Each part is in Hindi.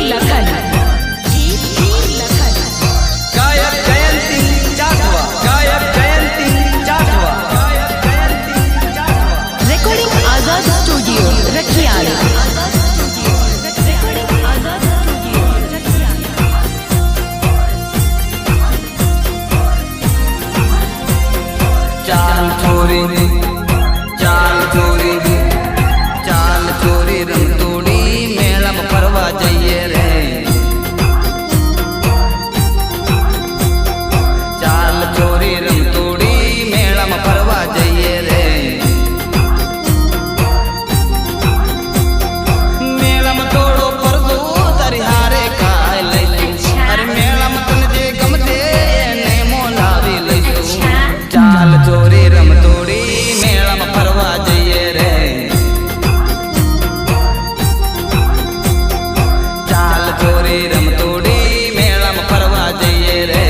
लखन गायक जयंती जाटवा रिकॉर्डिंग आजाद स्टूडियो रखियाल चाल चोरी रमतोड़ी मेला में परवा जाइए रे चाल चोरी रमतोड़ी मेला में परवा जाइए रे मेला में तोड़ो परदो दरिहारे खाए ले अरे मेला में तन जे गमते ने मोलावी ले चाल चोरी रमतोड़ी मेला में परवा जाइए रे चाल चोरी रमतोड़ी मेला में परवा जाइए रे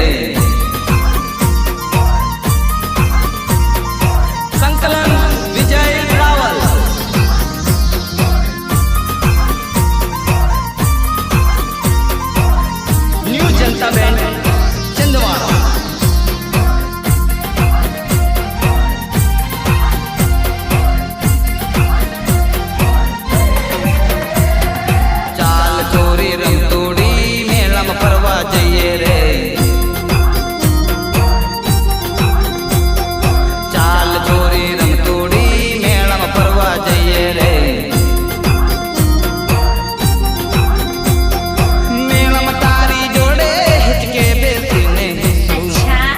संकलन विजय रावल न्यू जनता बैंड छिंदवाड़ा चाल चोरी रमतोड़ी मेला में परवा जाइए रे चाल चोरी रमतोड़ी मेला में परवा जाइए रे मेला में तारी जोड़े हिचके बेसी ने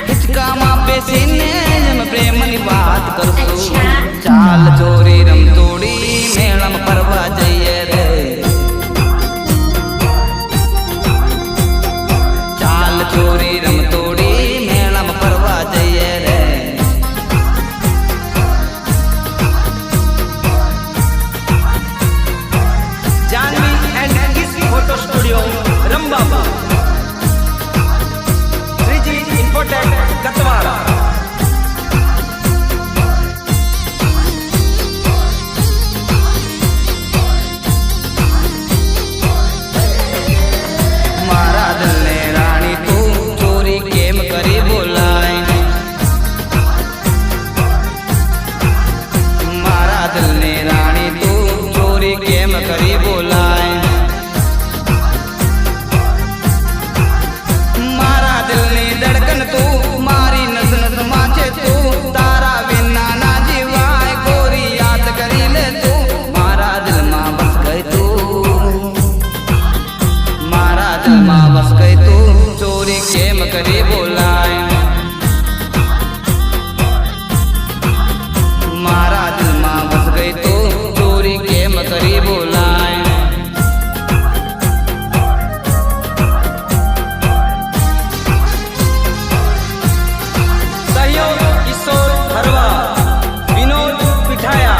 हिचका माँ बेसी ने जम प्रेम की बात करो चाल चोरी रमतोड़ी मेला में परवा जाइए रे चाल चोरी रमतोड़ी मेला में परवा जाइए रे जानवी एंड किस फोटो स्टूडियो रंबाबा श्रीजी इंपोर्टेड गतवाड़ा मारा दिल ने रानी तू चोरी केम करी बोलाए मारा दिल ने रानी तू चोरी केम करी बोलाए मारा दिल ने धड़कन तू मारी नस नस माचे तू तारा बिना ना जीवाए गोरी याद करी ले तू मारा दिल माँ बस गई तू मारा दिल माँ बस गई तू चोरी केम करी बोलाए मारा दिल माँ बस गई तू चोरी केम करी बोलाए सहयोग किशोर हरवा विनोद पिठाया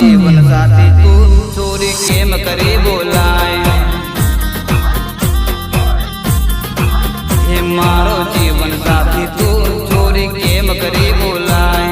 जीवन साथी तू चोरी केम करे बोलाए। हे मारो जीवन साथी तू चोरी केम करे बोलाए।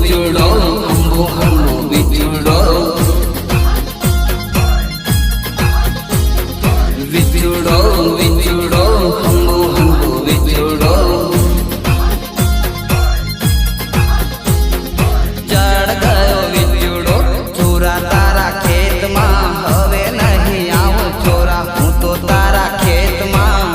વિચુડો હંબો હંબો વિચુડો વિચુડો વિચુડો હંબો હંબો વિચુડો ચડ ગયો વિચુડો ચોરા તારા ખેતમાં હવે નહીં આવું ચોરા હું તો તારા ખેતમાં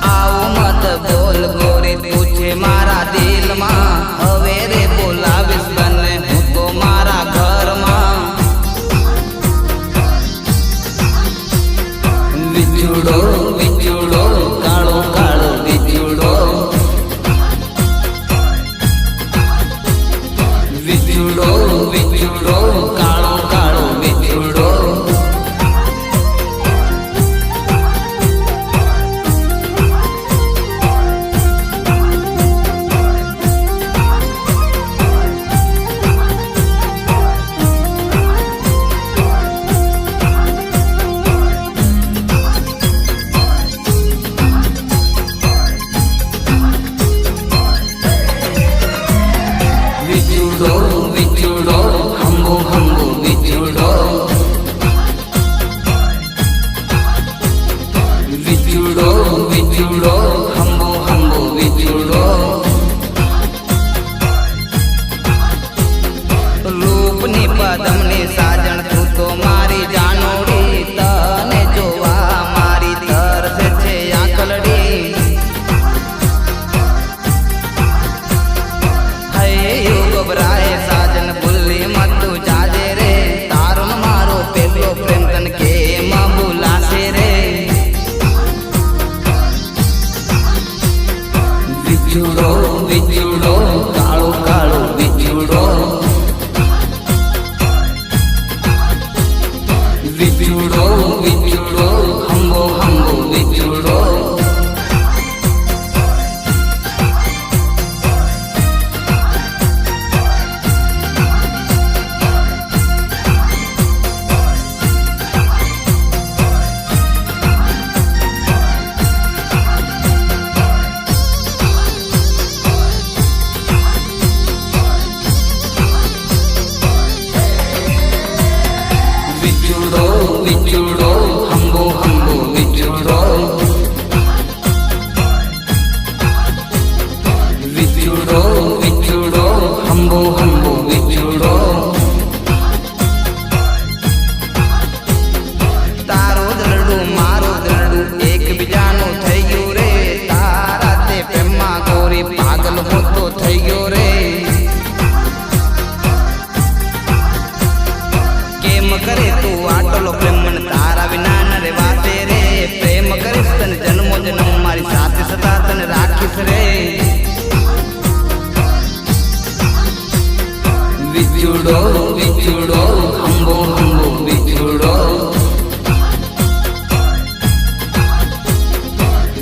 આવું મત બોલ ગોરી તું છે મારા દિલમાં હવે રે બોલાવીશ તને હું તો મારા ઘરમાં વિચુડો વિચુડો કાળો કાળો વિચુડો વિચુડો વિચુડો કાળો કાળો વિચુડો વિચુડો વિચુડો હંબો હંબો વિચુડો વિચુડો વિચુડો હંબો હંબો વિચુડો રૂપની પદમની સાજણ તું તો મારી જાનોડી તને જોવા મારી તરસે છે આંખલડી હૈયું ગભરાય સાજન ભૂલી મત તું જાજે રે તારો ને મારો પેલો પ્રેમ તન કેમ ભૂલાશે રે વિચુડો વિચુડો કાળો કાળો વિચુડો વિચુડો વિચુડો હંબો હંબો વિચુડો વિચુડો વિચુડો હંબો હંબો વિચુડો વિચુડો વિચુડો હંબો હંબો વિચુડો તારો દરડું મારો દરડું એકબીજાનું થઈ ગયું રે તારા તે પ્રેમમાં ગોરી પાગલ હું તો થઈ ગયો રે કેમ કરે તું આટલો પ્રેમ મને તારા વિના ન રેવાશે રે પ્રેમ કરીશ તને જન્મો જન્મ મારી સાથે સદા તને રાખીશ રે વિચુડો વિચુડો હંબો હંબો વિચુડો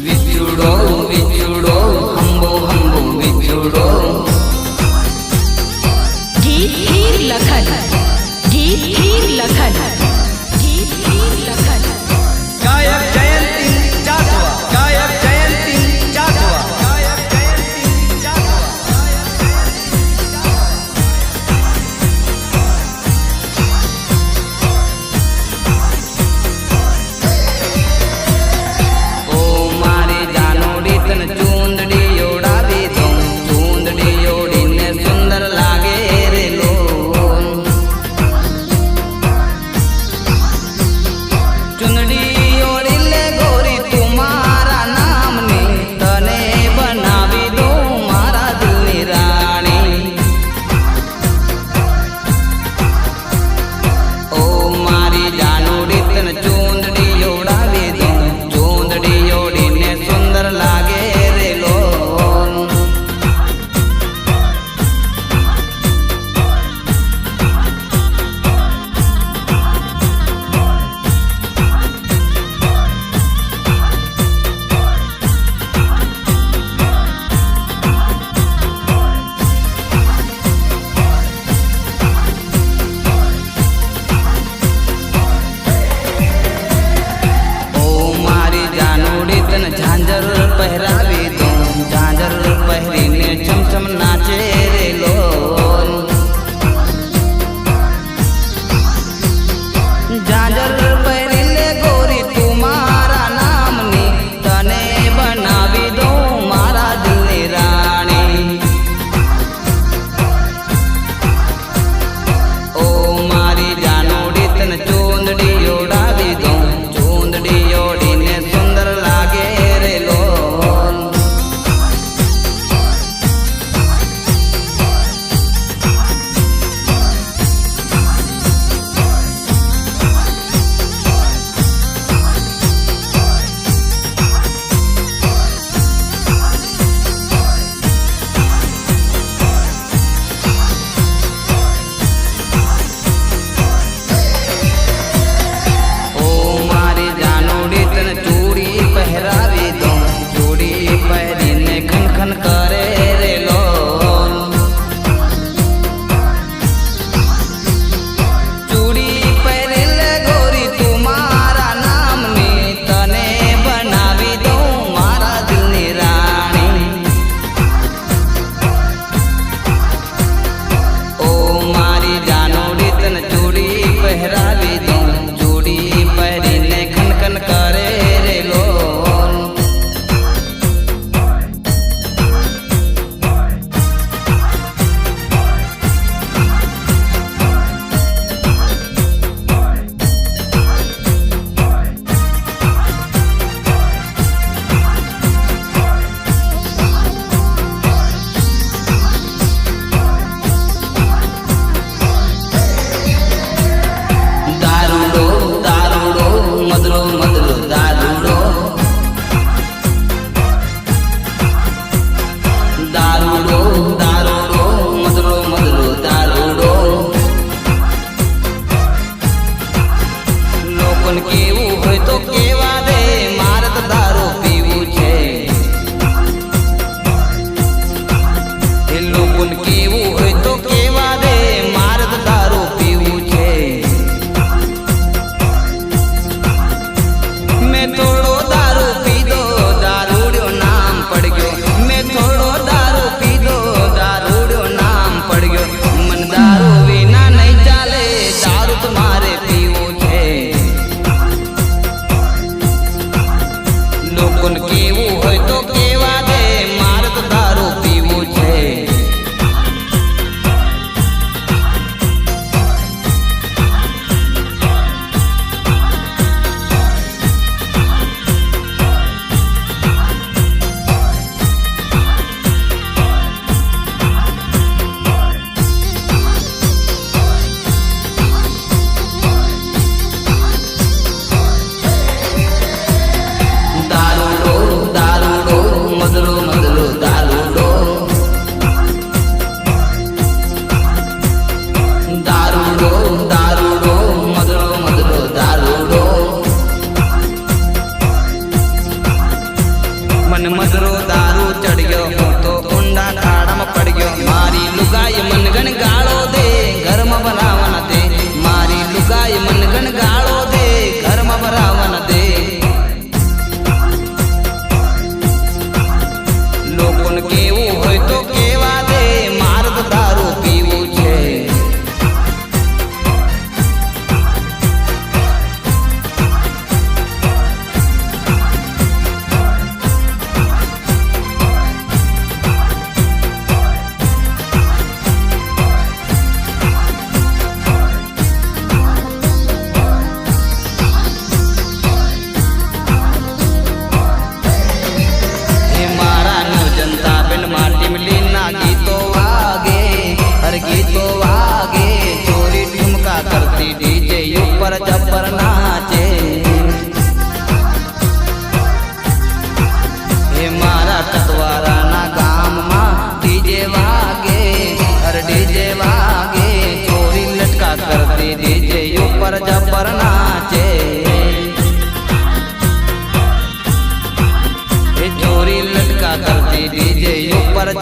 વિચુડો વિચુડો હંબો હંબો વિચુડો ગીત હીર લખન ગીત હીર લખન ગીત હીર લખન ગાયક જયંતી જાદવા ગાયક જયંતી જાદવા ગાયક જયંતી જાદવા ઓ મારી જાનોડી તને ચૂંદડી ઓડાવી દઉં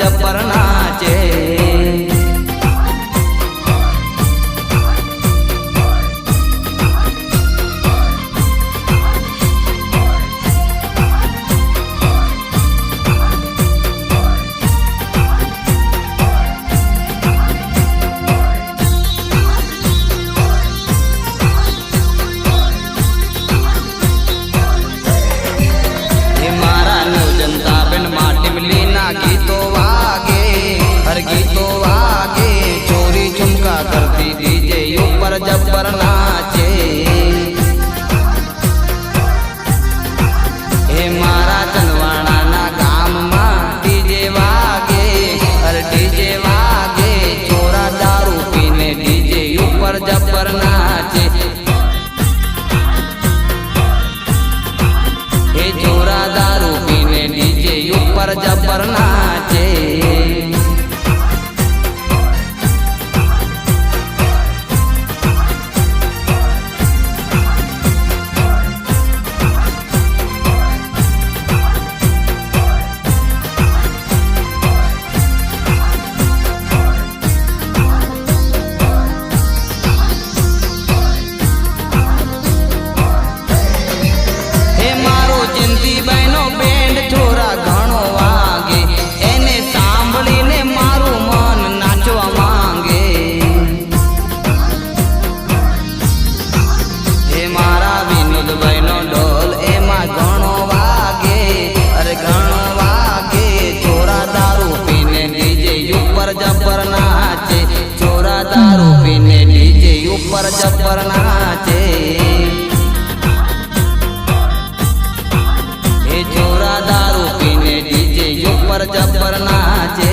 जबर नाचे। गीतो वागे हर गीतो वागे चोरी झुमका करती डीजे ऊपर जबर नाचे। हे मारा चंदवाड़ा ना गाम में डीजे वागे हर डीजे वागे छोरा दारू पीने डीजे ऊपर जबर नाचे। हे छोरा दारू पीने डीजे ऊपर जबर नाचे। हे मारो जिंदी बहनो बैंड छोरा घणो वागे एने सांभळीने मारू मन नाचवा मांगे। हे मारा विनोद बहनो ढोल एमा घणो वागे अरे घणो वागे छोरा दारू पीने डीजे ऊपर जबर नाचे। छोरा दारू पीने डीजे ऊपर जबर नाचे। छोरा दारू पीने डीजे ऊपर जबर नाचे।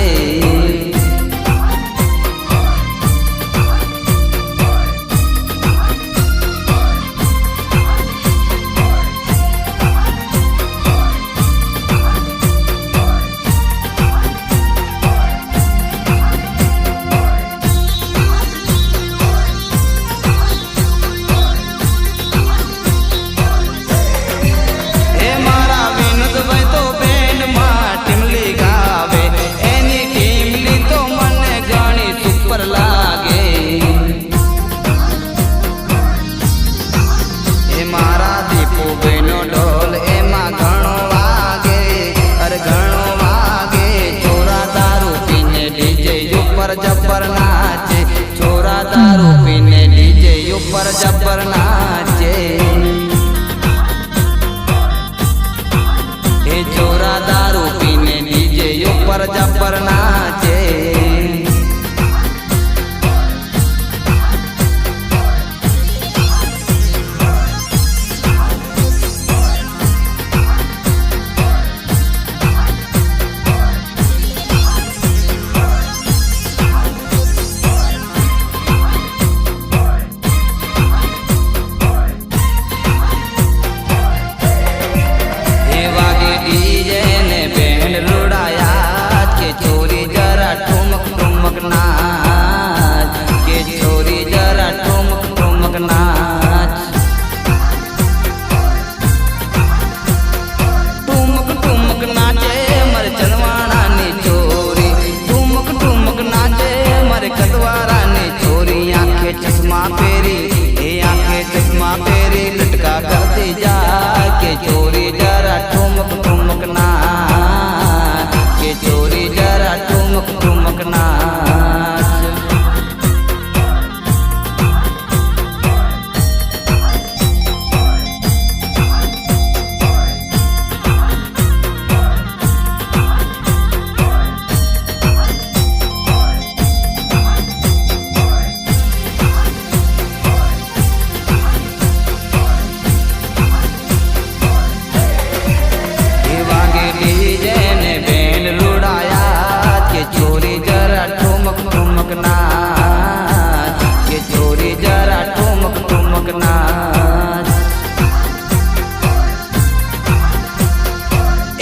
जबर नाचे छोरा दारू पीने डीजे ऊपर जबर नाचे। हे छोरा दारू पीने डीजे ऊपर जबर नाचे। चश्मा पेरी आंखें चश्मा पेरी लटका करती जा के चोरी जरा ठुमक ठुमक ना के चोरी जरा ठुमक ठुमक ना।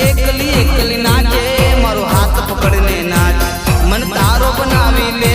एकली एकली नाचे मारो हाथ पकड़ने नाच मन तारो बनावी ले